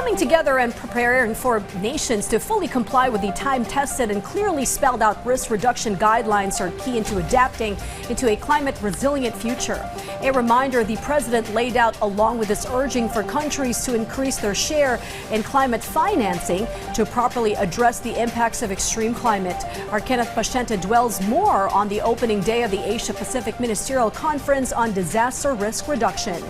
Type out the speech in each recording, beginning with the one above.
coming together and preparing for nations to fully comply with the time-tested and clearly spelled out risk reduction guidelines are key into adapting into a climate-resilient future. A reminder the president laid out along with this urging for countries to increase their share in climate financing to properly address the impacts of extreme climate. Our Kenneth Paciente dwells more on the opening day of the Asia-Pacific Ministerial Conference on Disaster Risk Reduction.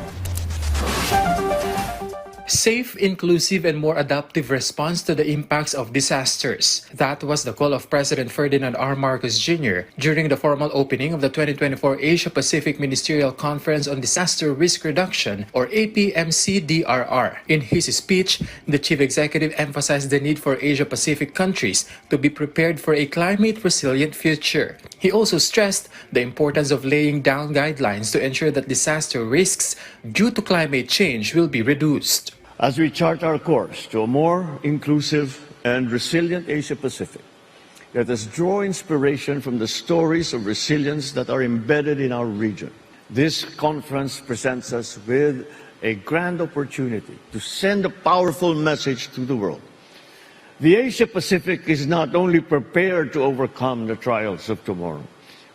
Safe, inclusive, and more adaptive response to the impacts of disasters. That was the call of President Ferdinand R. Marcos Jr. during the formal opening of the 2024 Asia-Pacific Ministerial Conference on Disaster Risk Reduction, or APMC-DRR. In his speech, the chief executive emphasized the need for Asia-Pacific countries to be prepared for a climate-resilient future. He also stressed the importance of laying down guidelines to ensure that disaster risks due to climate change will be reduced. As we chart our course to a more inclusive and resilient Asia-Pacific, let us draw inspiration from the stories of resilience that are embedded in our region. This conference presents us with a grand opportunity to send a powerful message to the world. The Asia-Pacific is not only prepared to overcome the trials of tomorrow,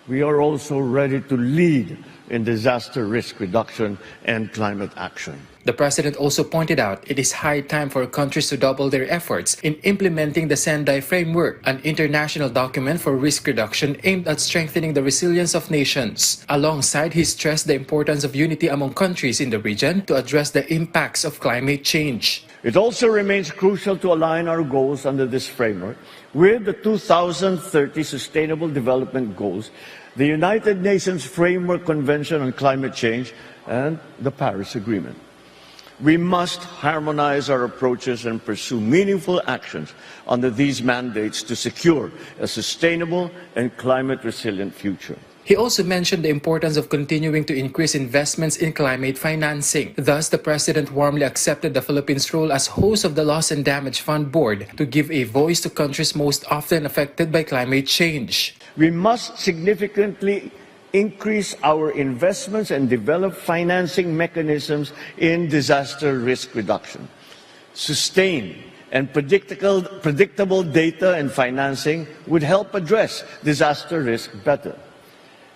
we are also ready to lead in disaster risk reduction and climate action. The president also pointed out it is high time for countries to double their efforts in implementing the Sendai Framework, an international document for risk reduction aimed at strengthening the resilience of nations. Alongside, he stressed the importance of unity among countries in the region to address the impacts of climate change. It also remains crucial to align our goals under this framework with the 2030 Sustainable Development Goals, the United Nations Framework Convention on Climate Change, and the Paris Agreement. We must harmonize our approaches and pursue meaningful actions under these mandates to secure a sustainable and climate-resilient future. He also mentioned the importance of continuing to increase investments in climate financing. Thus, the president warmly accepted the Philippines' role as host of the Loss and Damage Fund Board to give a voice to countries most often affected by climate change. We must significantly increase our investments and develop financing mechanisms in disaster risk reduction. Sustained and predictable data and financing would help address disaster risk better.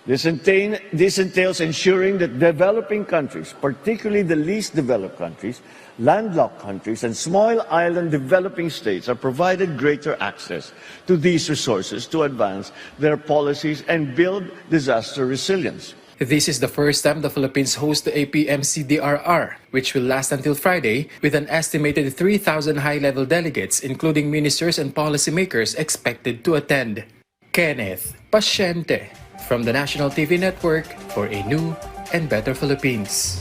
This entails ensuring that developing countries, particularly the least developed countries, landlocked countries, and small island developing states are provided greater access to these resources to advance their policies and build disaster resilience. This is the first time the Philippines hosts the APMC-DRR, which will last until Friday, with an estimated 3,000 high-level delegates, including ministers and policymakers, expected to attend. Kenneth Paciente from the National TV Network for a new and better Philippines.